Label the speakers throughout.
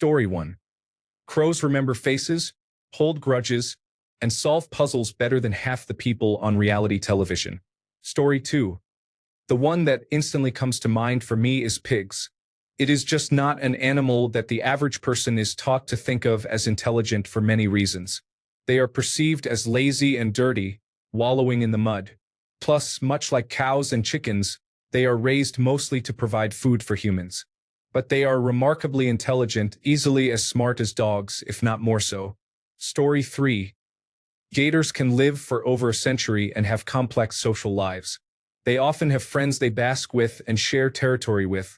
Speaker 1: Story 1. Crows remember faces, hold grudges, and solve puzzles better than half the people on reality television. Story 2. The one that instantly comes to mind for me is pigs. It is just not an animal that the average person is taught to think of as intelligent for many reasons. They are perceived as lazy and dirty, wallowing in the mud. Plus, much like cows and chickens, they are raised mostly to provide food for humans. But they are remarkably intelligent, easily as smart as dogs, if not more so. Story 3. Gators can live for over a century and have complex social lives. They often have friends they bask with and share territory with,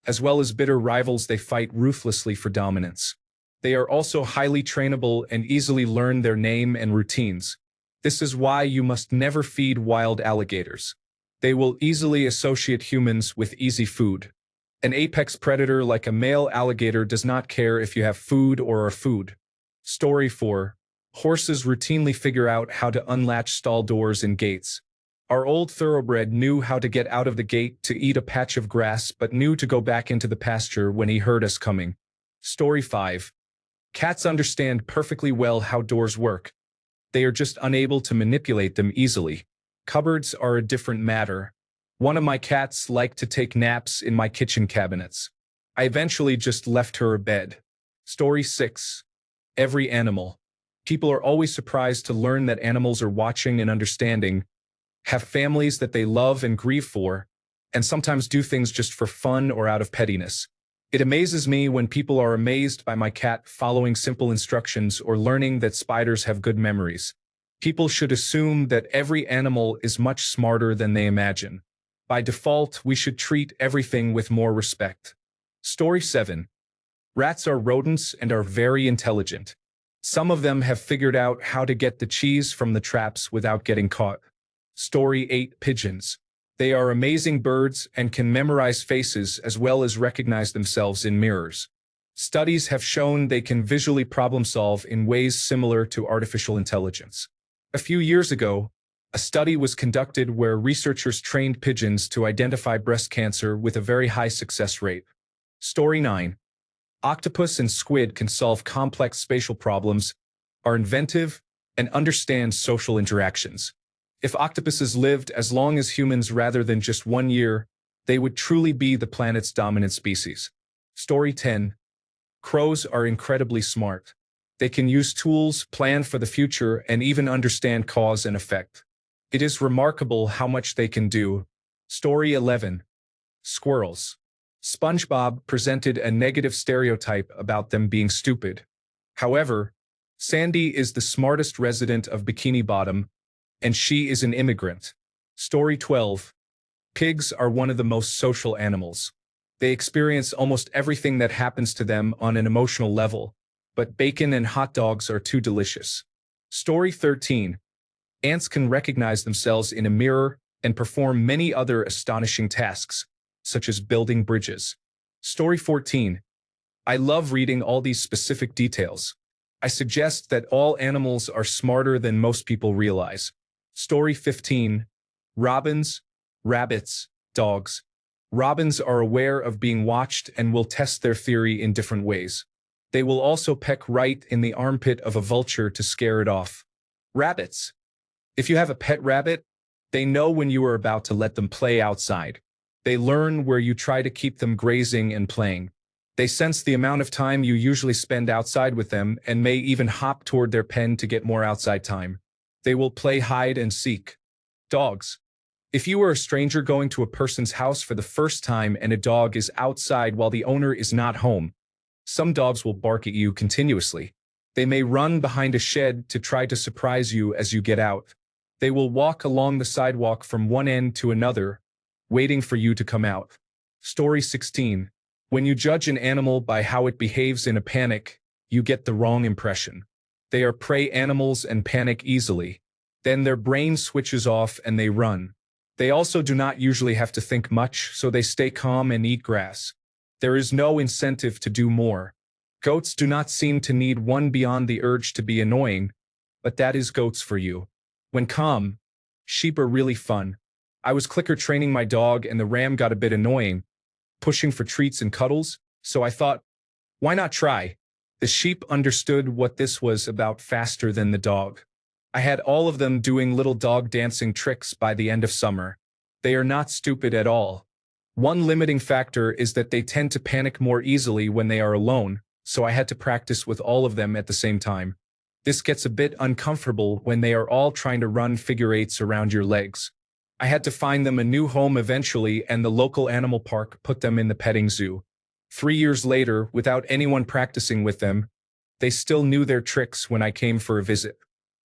Speaker 1: as well as bitter rivals they fight ruthlessly for dominance. They are also highly trainable and easily learn their name and routines. This is why you must never feed wild alligators. They will easily associate humans with easy food. An apex predator like a male alligator does not care if you have food or are food. Story 4. Horses routinely figure out how to unlatch stall doors and gates. Our old thoroughbred knew how to get out of the gate to eat a patch of grass but knew to go back into the pasture when he heard us coming. Story 5. Cats understand perfectly well how doors work. They are just unable to manipulate them easily. Cupboards are a different matter. One of my cats liked to take naps in my kitchen cabinets. I eventually just left her a bed. Story 6. Every animal. People are always surprised to learn that animals are watching and understanding, have families that they love and grieve for, and sometimes do things just for fun or out of pettiness. It amazes me when people are amazed by my cat following simple instructions or learning that spiders have good memories. People should assume that every animal is much smarter than they imagine. By default, we should treat everything with more respect. Story 7. Rats are rodents and are very intelligent. Some of them have figured out how to get the cheese from the traps without getting caught. Story 8. Pigeons. They are amazing birds and can memorize faces as well as recognize themselves in mirrors. Studies have shown they can visually problem solve in ways similar to artificial intelligence. A few years ago, a study was conducted where researchers trained pigeons to identify breast cancer with a very high success rate. Story 9. Octopus and squid can solve complex spatial problems, are inventive, and understand social interactions. If octopuses lived as long as humans rather than just 1 year, they would truly be the planet's dominant species. Story 10. Crows are incredibly smart. They can use tools, plan for the future, and even understand cause and effect. It is remarkable how much they can do. Story 11. Squirrels. SpongeBob presented a negative stereotype about them being stupid. However, Sandy is the smartest resident of Bikini Bottom, and she is an immigrant. Story 12. Pigs are one of the most social animals. They experience almost everything that happens to them on an emotional level, but bacon and hot dogs are too delicious. Story 13. Ants can recognize themselves in a mirror and perform many other astonishing tasks, such as building bridges. Story 14. I love reading all these specific details. I suggest that all animals are smarter than most people realize. Story 15. Robins, rabbits, dogs. Robins are aware of being watched and will test their theory in different ways. They will also peck right in the armpit of a vulture to scare it off. Rabbits. If you have a pet rabbit, they know when you are about to let them play outside. They learn where you try to keep them grazing and playing. They sense the amount of time you usually spend outside with them and may even hop toward their pen to get more outside time. They will play hide and seek. Dogs. If you are a stranger going to a person's house for the first time and a dog is outside while the owner is not home, some dogs will bark at you continuously. They may run behind a shed to try to surprise you as you get out. They will walk along the sidewalk from one end to another, waiting for you to come out. Story 16. When you judge an animal by how it behaves in a panic, you get the wrong impression. They are prey animals and panic easily. Then their brain switches off and they run. They also do not usually have to think much, so they stay calm and eat grass. There is no incentive to do more. Goats do not seem to need one beyond the urge to be annoying, but that is goats for you. When calm, sheep are really fun. I was clicker training my dog and the ram got a bit annoying, pushing for treats and cuddles, so I thought, Why not try? The sheep understood what this was about faster than the dog. I had all of them doing little dog dancing tricks by the end of summer. They are not stupid at all. One limiting factor is that they tend to panic more easily when they are alone, so I had to practice with all of them at the same time. This gets a bit uncomfortable when they are all trying to run figure eights around your legs. I had to find them a new home eventually, and the local animal park put them in the petting zoo. 3 years later, without anyone practicing with them, they still knew their tricks when I came for a visit.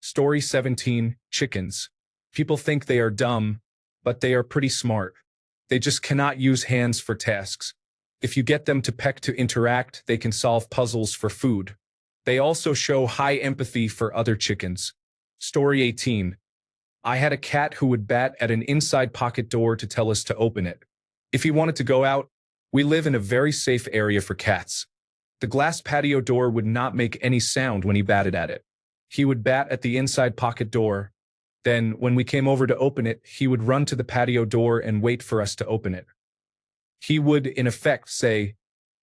Speaker 1: Story 17, Chickens. People think they are dumb, but they are pretty smart. They just cannot use hands for tasks. If you get them to peck to interact, they can solve puzzles for food. They also show high empathy for other chickens. Story 18. I had a cat who would bat at an inside pocket door to tell us to open it. If he wanted to go out, we live in a very safe area for cats. The glass patio door would not make any sound when he batted at it. He would bat at the inside pocket door. Then, when we came over to open it, he would run to the patio door and wait for us to open it. He would, in effect, say,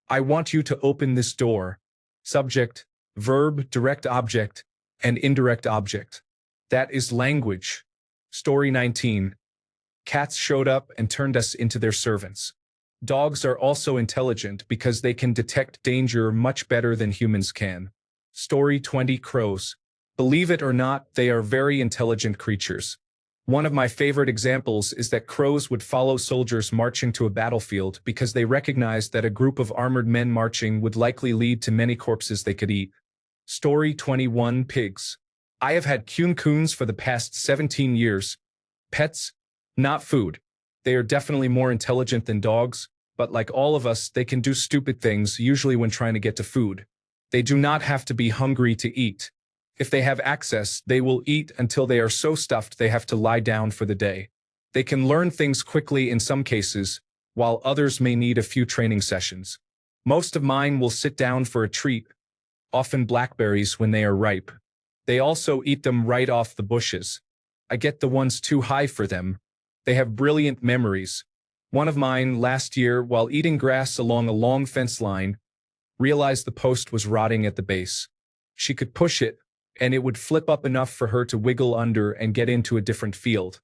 Speaker 1: "I want you to open this door." Subject, verb, direct object, and indirect object. That is language. Story 19. Cats showed up and turned us into their servants. Dogs are also intelligent because they can detect danger much better than humans can. Story 20, Crows. Believe it or not, they are very intelligent creatures. One of my favorite examples is that crows would follow soldiers marching to a battlefield because they recognized that a group of armored men marching would likely lead to many corpses they could eat. Story 21, Pigs. I have had coons for the past 17 years. Pets, not food. They are definitely more intelligent than dogs, but like all of us, they can do stupid things, usually when trying to get to food. They do not have to be hungry to eat. If they have access, they will eat until they are so stuffed they have to lie down for the day. They can learn things quickly in some cases, while others may need a few training sessions. Most of mine will sit down for a treat, often blackberries when they are ripe. They also eat them right off the bushes. I get the ones too high for them. They have brilliant memories. One of mine, last year, while eating grass along a long fence line, realized the post was rotting at the base. She could push it, and it would flip up enough for her to wiggle under and get into a different field.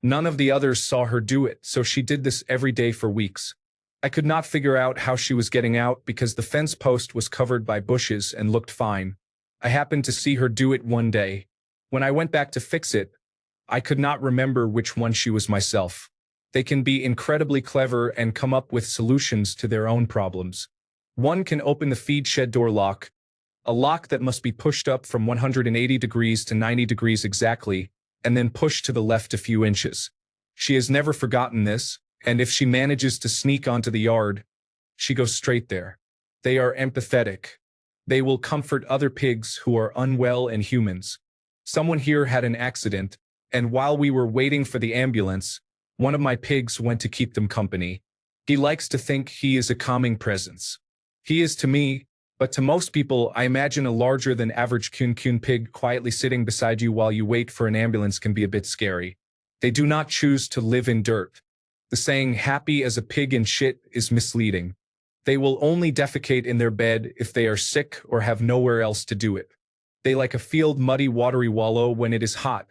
Speaker 1: None of the others saw her do it, so she did this every day for weeks. I could not figure out how she was getting out because the fence post was covered by bushes and looked fine. I happened to see her do it one day. When I went back to fix it, I could not remember which one she was myself. They can be incredibly clever and come up with solutions to their own problems. One can open the feed shed door lock, a lock that must be pushed up from 180 degrees to 90 degrees exactly, and then pushed to the left a few inches. She has never forgotten this, and if she manages to sneak onto the yard, she goes straight there. They are empathetic. They will comfort other pigs who are unwell and humans. Someone here had an accident, and while we were waiting for the ambulance, one of my pigs went to keep them company. He likes to think he is a calming presence. He is to me, but to most people, I imagine a larger than average coon pig quietly sitting beside you while you wait for an ambulance can be a bit scary. They do not choose to live in dirt. The saying, happy as a pig in shit, is misleading. They will only defecate in their bed if they are sick or have nowhere else to do it. They like a field muddy watery wallow when it is hot,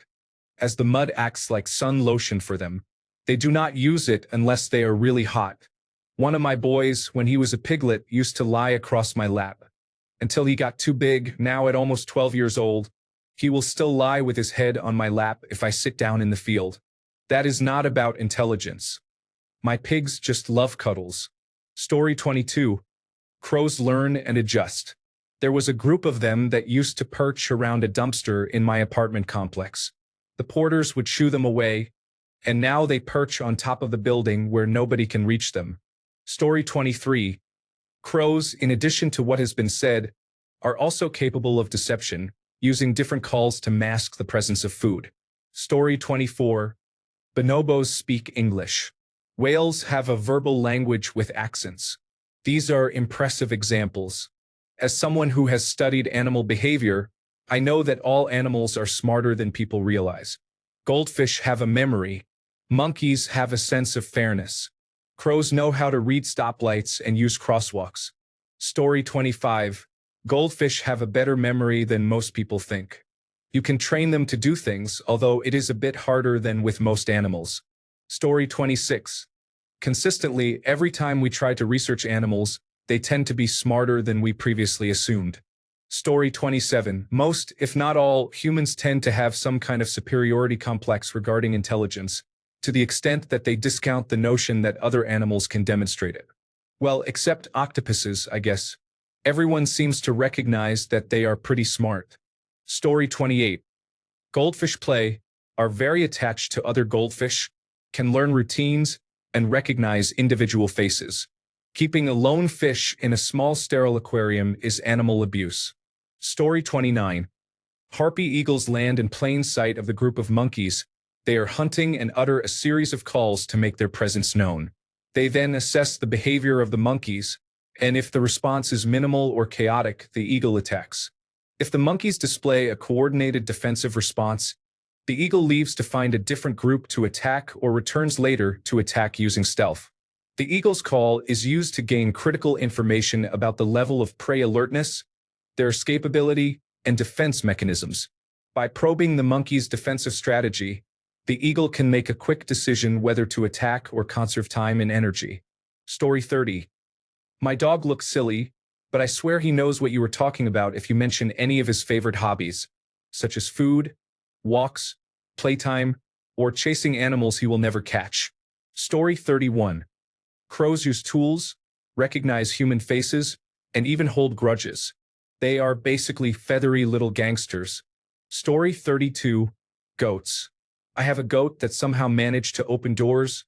Speaker 1: as the mud acts like sun lotion for them. They do not use it unless they are really hot. One of my boys, when he was a piglet, used to lie across my lap. Until he got too big, now at almost 12 years old, he will still lie with his head on my lap if I sit down in the field. That is not about intelligence. My pigs just love cuddles. Story 22. Crows learn and adjust. There was a group of them that used to perch around a dumpster in my apartment complex. The porters would shoo them away, and now they perch on top of the building where nobody can reach them. Story 23. Crows, in addition to what has been said, are also capable of deception, using different calls to mask the presence of food. Story 24. Bonobos speak English. Whales have a verbal language with accents. These are impressive examples. As someone who has studied animal behavior, I know that all animals are smarter than people realize. Goldfish have a memory. Monkeys have a sense of fairness. Crows know how to read stoplights and use crosswalks. Story 25. Goldfish have a better memory than most people think. You can train them to do things, although it is a bit harder than with most animals. Story 26. Consistently, every time we try to research animals, they tend to be smarter than we previously assumed. Story 27. Most, if not all, humans tend to have some kind of superiority complex regarding intelligence, to the extent that they discount the notion that other animals can demonstrate it. Well, except octopuses, I guess. Everyone seems to recognize that they are pretty smart. Story 28. Goldfish play, are very attached to other goldfish, can learn routines, and recognize individual faces. Keeping a lone fish in a small sterile aquarium is animal abuse. Story 29. Harpy eagles land in plain sight of the group of monkeys. They are hunting and utter a series of calls to make their presence known. They then assess the behavior of the monkeys, and if the response is minimal or chaotic, the eagle attacks. If the monkeys display a coordinated defensive response, the eagle leaves to find a different group to attack or returns later to attack using stealth. The eagle's call is used to gain critical information about the level of prey alertness, their escapability, and defense mechanisms. By probing the monkey's defensive strategy, the eagle can make a quick decision whether to attack or conserve time and energy. Story 30. My dog looks silly, but I swear he knows what you were talking about if you mention any of his favorite hobbies, such as food, walks, playtime, or chasing animals he will never catch. Story 31. Crows use tools, recognize human faces, and even hold grudges. They are basically feathery little gangsters. Story 32. Goats. I have a goat that somehow managed to open doors,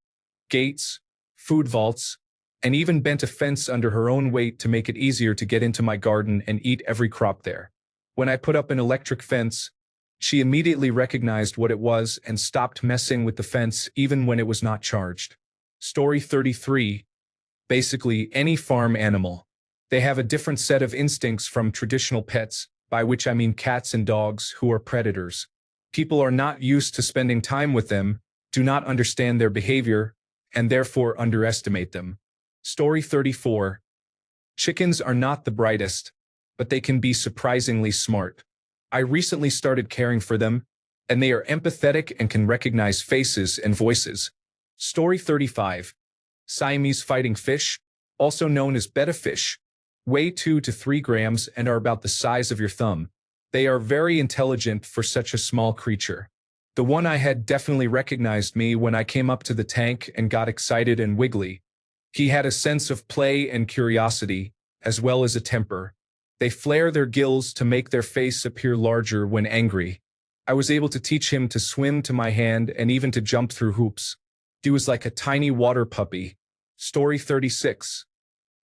Speaker 1: gates, food vaults, and even bent a fence under her own weight to make it easier to get into my garden and eat every crop there. When I put up an electric fence, she immediately recognized what it was and stopped messing with the fence even when it was not charged. Story 33. Basically, any farm animal. They have a different set of instincts from traditional pets, by which I mean cats and dogs, who are predators. People are not used to spending time with them, do not understand their behavior, and therefore underestimate them. Story 34. Chickens are not the brightest, but they can be surprisingly smart. I recently started caring for them, and they are empathetic and can recognize faces and voices. Story 35. Siamese fighting fish, also known as betta fish, weigh 2 to 3 grams and are about the size of your thumb. They are very intelligent for such a small creature. The one I had definitely recognized me when I came up to the tank and got excited and wiggly. He had a sense of play and curiosity, as well as a temper. They flare their gills to make their face appear larger when angry. I was able to teach him to swim to my hand and even to jump through hoops. He was like a tiny water puppy. Story 36.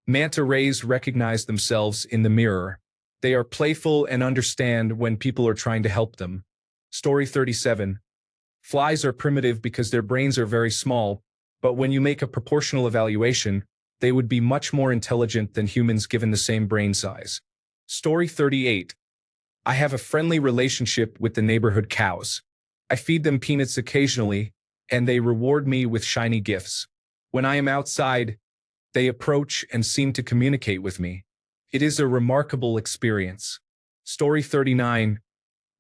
Speaker 1: Manta rays recognize themselves in the mirror. They are playful and understand when people are trying to help them. Story 37. Flies are primitive because their brains are very small, but when you make a proportional evaluation, they would be much more intelligent than humans given the same brain size. Story 38. I have a friendly relationship with the neighborhood cows. I feed them peanuts occasionally, and they reward me with shiny gifts. When I am outside, they approach and seem to communicate with me. It is a remarkable experience. Story 39.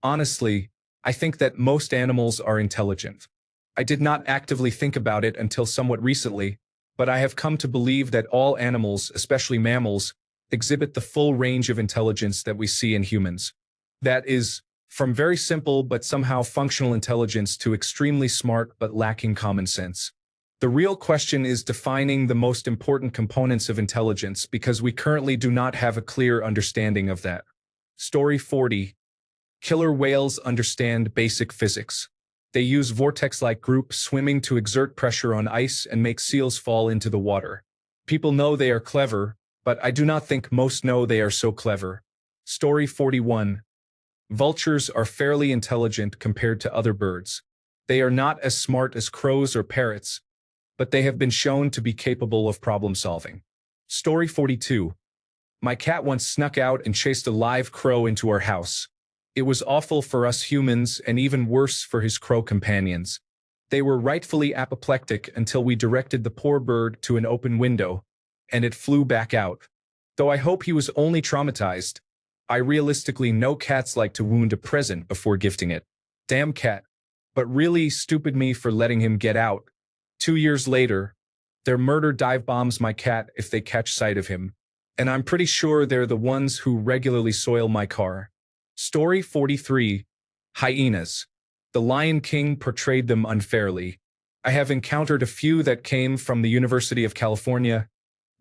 Speaker 1: Honestly, I think that most animals are intelligent. I did not actively think about it until somewhat recently, but I have come to believe that all animals, especially mammals, exhibit the full range of intelligence that we see in humans. That is, from very simple but somehow functional intelligence to extremely smart but lacking common sense. The real question is defining the most important components of intelligence because we currently do not have a clear understanding of that. Story 40. Killer whales understand basic physics. They use vortex-like group swimming to exert pressure on ice and make seals fall into the water. People know they are clever, but I do not think most know they are so clever. Story 41. Vultures are fairly intelligent compared to other birds. They are not as smart as crows or parrots, but they have been shown to be capable of problem solving. Story 42. My cat once snuck out and chased a live crow into our house. It was awful for us humans and even worse for his crow companions. They were rightfully apoplectic until we directed the poor bird to an open window, and it flew back out. Though I hope he was only traumatized, I realistically know cats like to wound a present before gifting it. Damn cat. But really stupid me for letting him get out. 2 years later, their murder dive bombs my cat if they catch sight of him. And I'm pretty sure they're the ones who regularly soil my car. Story 43. Hyenas. The Lion King portrayed them unfairly. I have encountered a few that came from the University of California,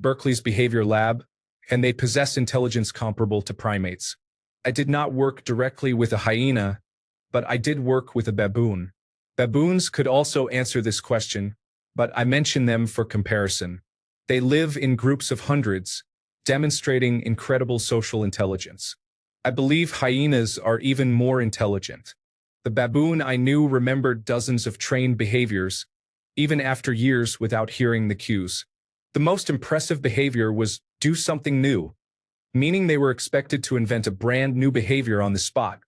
Speaker 1: Berkeley's Behavior Lab, and they possess intelligence comparable to primates. I did not work directly with a hyena, but I did work with a baboon. Baboons could also answer this question, but I mention them for comparison. They live in groups of hundreds, demonstrating incredible social intelligence. I believe hyenas are even more intelligent. The baboon I knew remembered dozens of trained behaviors, even after years without hearing the cues. The most impressive behavior was do something new, meaning they were expected to invent a brand new behavior on the spot,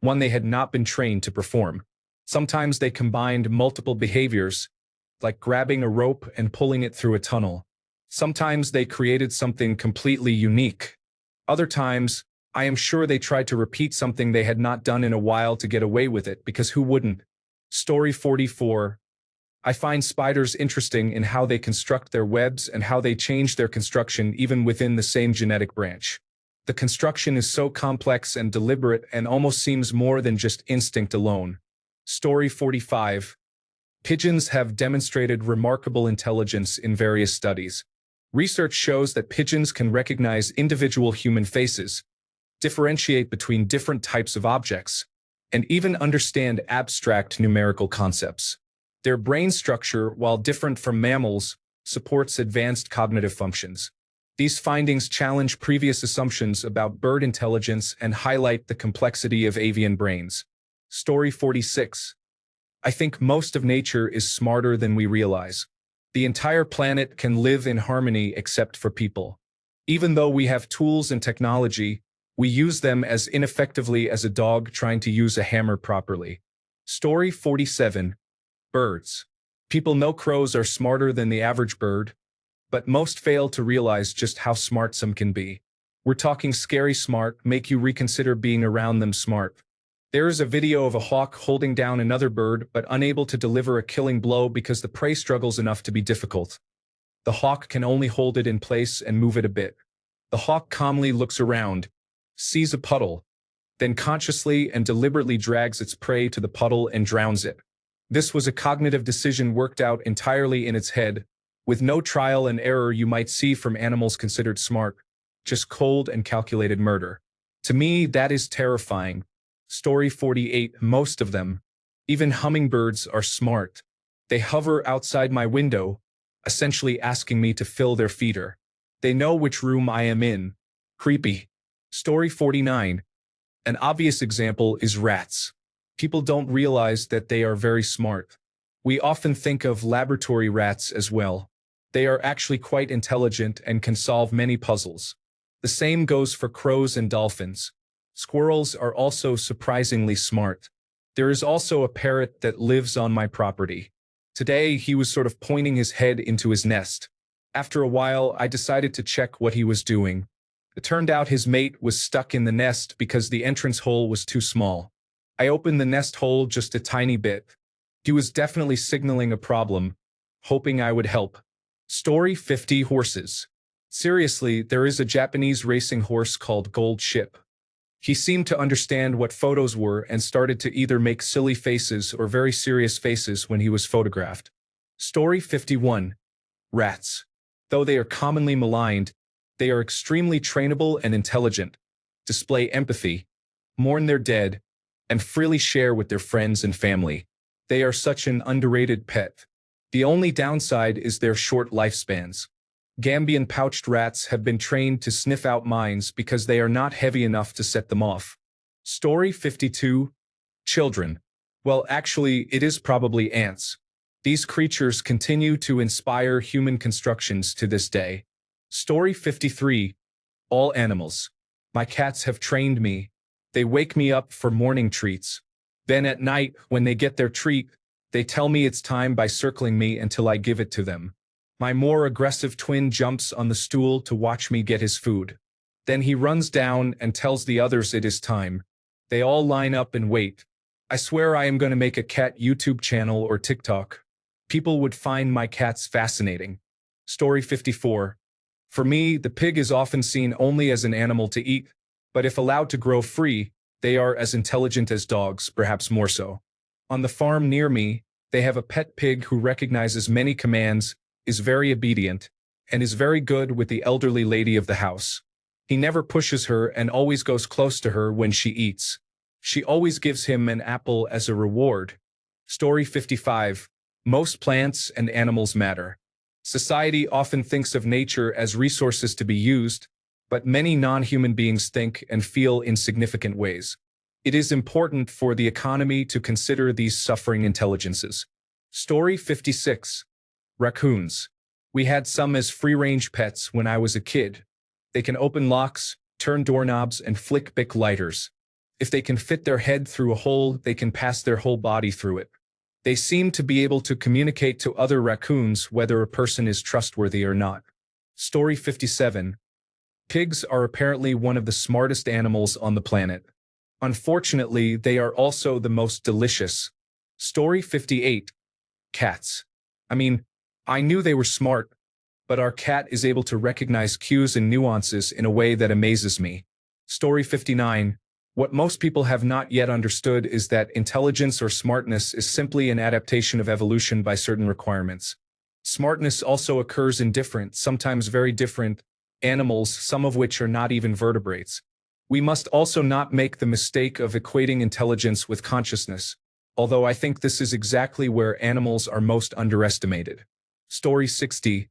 Speaker 1: one they had not been trained to perform. Sometimes they combined multiple behaviors, like grabbing a rope and pulling it through a tunnel. Sometimes they created something completely unique. Other times, I am sure they tried to repeat something they had not done in a while to get away with it, because who wouldn't? Story 44. I find spiders interesting in how they construct their webs and how they change their construction even within the same genetic branch. The construction is so complex and deliberate and almost seems more than just instinct alone. Story 45. Pigeons have demonstrated remarkable intelligence in various studies. Research shows that pigeons can recognize individual human faces, differentiate between different types of objects, and even understand abstract numerical concepts. Their brain structure, while different from mammals, supports advanced cognitive functions. These findings challenge previous assumptions about bird intelligence and highlight the complexity of avian brains. Story 46. I think most of nature is smarter than we realize. The entire planet can live in harmony except for people. Even though we have tools and technology, we use them as ineffectively as a dog trying to use a hammer properly. Story 47. Birds. People know crows are smarter than the average bird, but most fail to realize just how smart some can be. We're talking scary smart, make you reconsider being around them smart. There is a video of a hawk holding down another bird but unable to deliver a killing blow because the prey struggles enough to be difficult. The hawk can only hold it in place and move it a bit. The hawk calmly looks around, sees a puddle, then consciously and deliberately drags its prey to the puddle and drowns it. This was a cognitive decision worked out entirely in its head, with no trial and error you might see from animals considered smart, just cold and calculated murder. To me, that is terrifying. Story 48. Most of them, even hummingbirds, are smart. They hover outside my window, essentially asking me to fill their feeder. They know which room I am in. Creepy. Story 49. An obvious example is rats. People don't realize that they are very smart. We often think of laboratory rats as well. They are actually quite intelligent and can solve many puzzles. The same goes for crows and dolphins. Squirrels are also surprisingly smart. There is also a parrot that lives on my property. Today, he was sort of pointing his head into his nest. After a while, I decided to check what he was doing. It turned out his mate was stuck in the nest because the entrance hole was too small. I opened the nest hole just a tiny bit. He was definitely signaling a problem, hoping I would help. Story 50. Horses. Seriously, there is a Japanese racing horse called Gold Ship. He seemed to understand what photos were and started to either make silly faces or very serious faces when he was photographed. Story 51. Rats. Though they are commonly maligned, they are extremely trainable and intelligent, display empathy, mourn their dead, and freely share with their friends and family. They are such an underrated pet. The only downside is their short lifespans. Gambian pouched rats have been trained to sniff out mines because they are not heavy enough to set them off. Story 52. Children. Well, actually, it is probably ants. These creatures continue to inspire human constructions to this day. Story 53. All animals. My cats have trained me. They wake me up for morning treats. Then at night, when they get their treat, they tell me it's time by circling me until I give it to them. My more aggressive twin jumps on the stool to watch me get his food. Then he runs down and tells the others it is time. They all line up and wait. I swear I am going to make a cat YouTube channel or TikTok. People would find my cats fascinating. Story 54. For me, the pig is often seen only as an animal to eat, but if allowed to grow free, they are as intelligent as dogs, perhaps more so. On the farm near me, they have a pet pig who recognizes many commands, is very obedient, and is very good with the elderly lady of the house. He never pushes her and always goes close to her when she eats. She always gives him an apple as a reward. Story 55. Most plants and animals matter. Society often thinks of nature as resources to be used, but many non-human beings think and feel in significant ways. It is important for the economy to consider these suffering intelligences. Story 56. Raccoons. We had some as free-range pets when I was a kid. They can open locks, turn doorknobs, and flick Bic lighters. If they can fit their head through a hole, they can pass their whole body through it. They seem to be able to communicate to other raccoons whether a person is trustworthy or not. Story 57. Pigs are apparently one of the smartest animals on the planet. Unfortunately, they are also the most delicious. Story 58. Cats. I knew they were smart, but our cat is able to recognize cues and nuances in a way that amazes me. Story 59. What most people have not yet understood is that intelligence or smartness is simply an adaptation of evolution by certain requirements. Smartness also occurs in different, sometimes very different, animals, some of which are not even vertebrates. We must also not make the mistake of equating intelligence with consciousness, although I think this is exactly where animals are most underestimated. Story 60.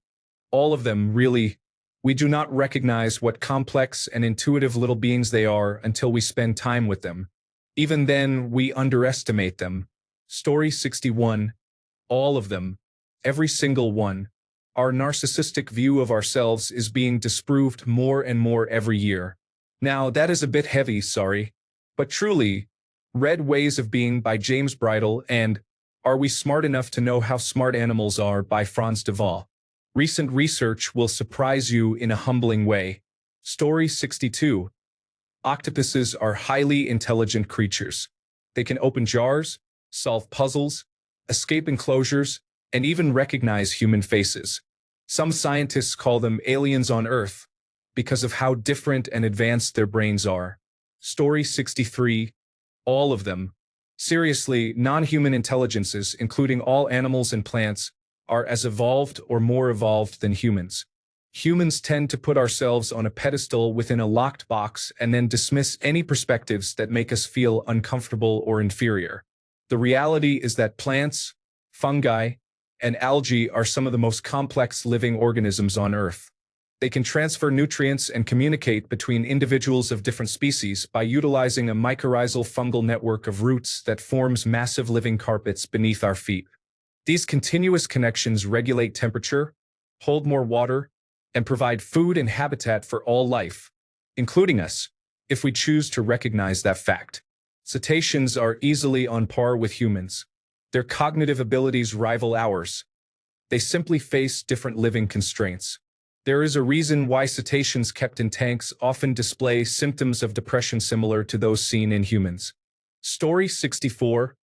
Speaker 1: All of them, really. We do not recognize what complex and intuitive little beings they are until we spend time with them. Even then, we underestimate them. Story 61. All of them. Every single one. Our narcissistic view of ourselves is being disproved more and more every year. Now, that is a bit heavy, sorry. But truly, Red Ways of Being by James Bridle and Are We Smart Enough to Know How Smart Animals Are by Franz de Waal. Recent research will surprise you in a humbling way. Story 62. Octopuses are highly intelligent creatures. They can open jars, solve puzzles, escape enclosures, and even recognize human faces. Some scientists call them aliens on Earth because of how different and advanced their brains are. Story 63. All of them. Seriously, non-human intelligences, including all animals and plants, are as evolved or more evolved than humans. Humans tend to put ourselves on a pedestal within a locked box and then dismiss any perspectives that make us feel uncomfortable or inferior. The reality is that plants, fungi, and algae are some of the most complex living organisms on Earth. They can transfer nutrients and communicate between individuals of different species by utilizing a mycorrhizal fungal network of roots that forms massive living carpets beneath our feet. These continuous connections regulate temperature, hold more water, and provide food and habitat for all life, including us, if we choose to recognize that fact. Cetaceans are easily on par with humans. Their cognitive abilities rival ours. They simply face different living constraints. There is a reason why cetaceans kept in tanks often display symptoms of depression similar to those seen in humans. Story 64.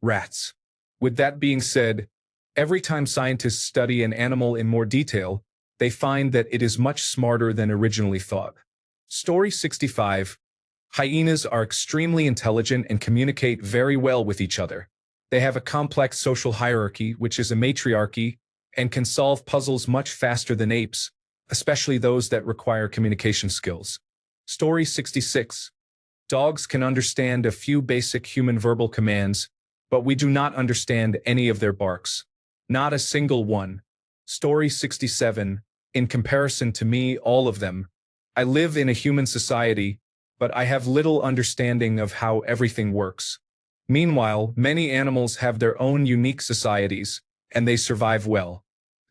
Speaker 1: Rats. With that being said, every time scientists study an animal in more detail, they find that it is much smarter than originally thought. Story 65. Hyenas are extremely intelligent and communicate very well with each other. They have a complex social hierarchy, which is a matriarchy, and can solve puzzles much faster than apes, especially those that require communication skills. Story 66. Dogs can understand a few basic human verbal commands, but we do not understand any of their barks. Not a single one. Story 67. In comparison to me, all of them. I live in a human society, but I have little understanding of how everything works. Meanwhile, many animals have their own unique societies, and they survive well.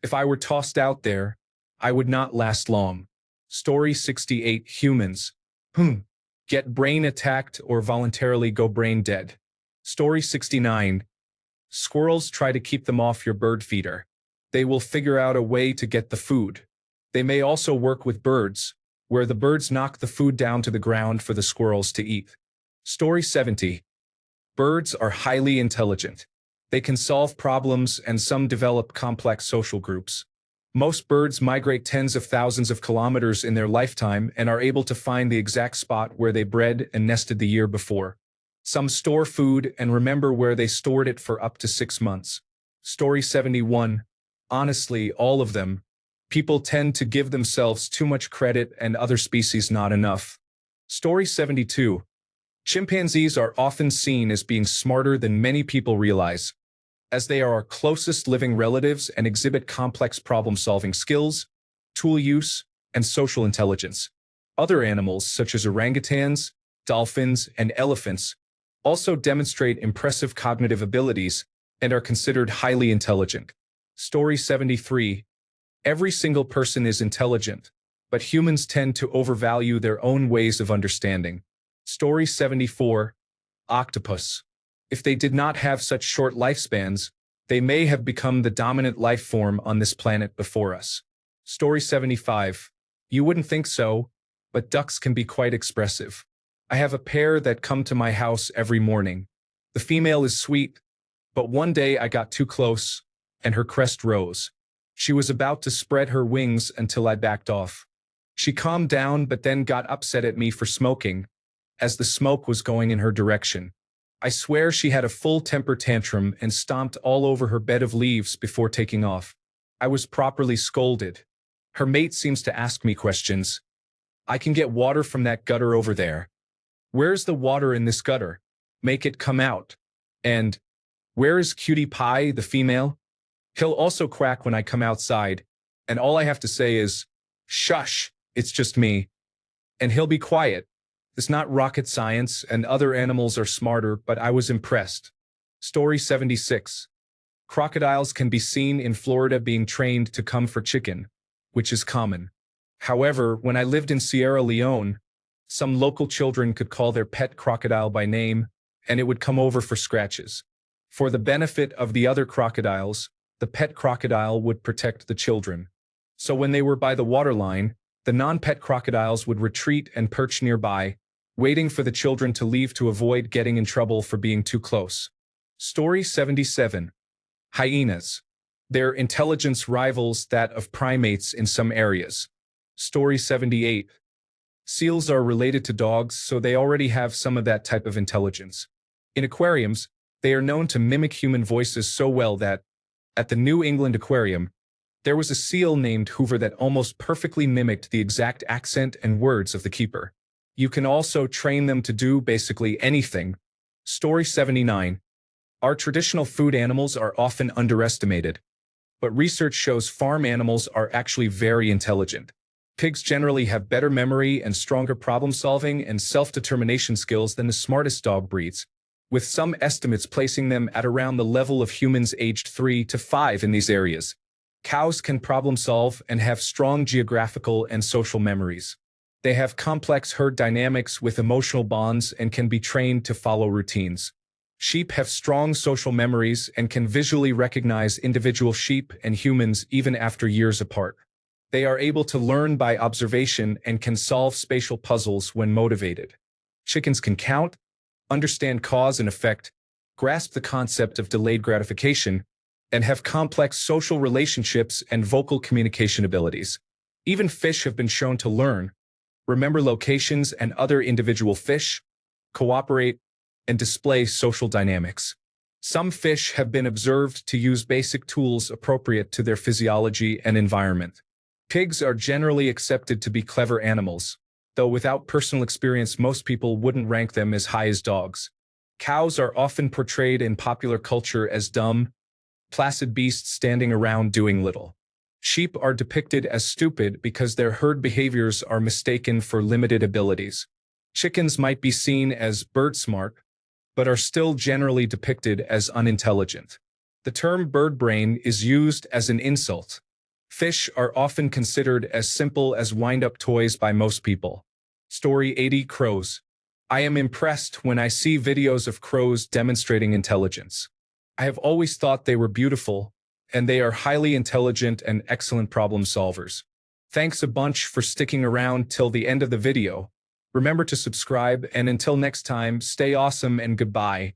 Speaker 1: If I were tossed out there, I would not last long. Story 68. Humans. Get brain attacked or voluntarily go brain dead. Story 69. Squirrels try to keep them off your bird feeder. they will figure out a way to get the food. They may also work with birds, where the birds knock the food down to the ground for the squirrels to eat. Story 70. Birds are highly intelligent. They can solve problems and some develop complex social groups. Most birds migrate tens of thousands of kilometers in their lifetime and are able to find the exact spot where they bred and nested the year before. Some store food and remember where they stored it for up to 6 months. Story 71. Honestly, all of them. People tend to give themselves too much credit and other species not enough. Story 72. Chimpanzees are often seen as being smarter than many people realize, as they are our closest living relatives and exhibit complex problem-solving skills, tool use, and social intelligence. Other animals, such as orangutans, dolphins, and elephants, also demonstrate impressive cognitive abilities and are considered highly intelligent. Story 73. Every single person is intelligent, but humans tend to overvalue their own ways of understanding. Story 74. Octopus. If they did not have such short lifespans, they may have become the dominant life form on this planet before us. Story 75. You wouldn't think so, but ducks can be quite expressive. I have a pair that come to my house every morning. The female is sweet, but one day I got too close, and her crest rose. She was about to spread her wings until I backed off. She calmed down but then got upset at me for smoking, as the smoke was going in her direction. I swear she had a full temper tantrum and stomped all over her bed of leaves before taking off. I was properly scolded. Her mate seems to ask me questions. I can get water from that gutter over there. Where's the water in this gutter? Make it come out. And, where is Cutie Pie, the female? He'll also quack when I come outside, and all I have to say is, shush, it's just me. And he'll be quiet. It's not rocket science, and other animals are smarter, but I was impressed. Story 76. Crocodiles can be seen in Florida being trained to come for chicken, which is common. However, when I lived in Sierra Leone, some local children could call their pet crocodile by name, and it would come over for scratches. For the benefit of the other crocodiles, the pet crocodile would protect the children. So when they were by the waterline, the non-pet crocodiles would retreat and perch nearby, waiting for the children to leave to avoid getting in trouble for being too close. Story 77. Hyenas. Their intelligence rivals that of primates in some areas. Story 78. Seals are related to dogs, so they already have some of that type of intelligence. In aquariums, they are known to mimic human voices so well that, at the New England Aquarium, there was a seal named Hoover that almost perfectly mimicked the exact accent and words of the keeper. You can also train them to do basically anything. Story 79. Our traditional food animals are often underestimated, but research shows farm animals are actually very intelligent. Pigs generally have better memory and stronger problem-solving and self-determination skills than the smartest dog breeds, with some estimates placing them at around the level of humans aged 3 to 5 in these areas. Cows can problem-solve and have strong geographical and social memories. They have complex herd dynamics with emotional bonds and can be trained to follow routines. Sheep have strong social memories and can visually recognize individual sheep and humans even after years apart. They are able to learn by observation and can solve spatial puzzles when motivated. Chickens can count, understand cause and effect, grasp the concept of delayed gratification, and have complex social relationships and vocal communication abilities. Even fish have been shown to learn, remember locations and other individual fish, cooperate, and display social dynamics. Some fish have been observed to use basic tools appropriate to their physiology and environment. Pigs are generally accepted to be clever animals, though without personal experience most people wouldn't rank them as high as dogs. Cows are often portrayed in popular culture as dumb, placid beasts standing around doing little. Sheep are depicted as stupid because their herd behaviors are mistaken for limited abilities. Chickens might be seen as bird smart, but are still generally depicted as unintelligent. The term bird brain is used as an insult. Fish are often considered as simple as wind-up toys by most people. Story 80. Crows. I am impressed when I see videos of crows demonstrating intelligence. I have always thought they were beautiful, and they are highly intelligent and excellent problem solvers. Thanks a bunch for sticking around till the end of the video. Remember to subscribe, and until next time, stay awesome and goodbye.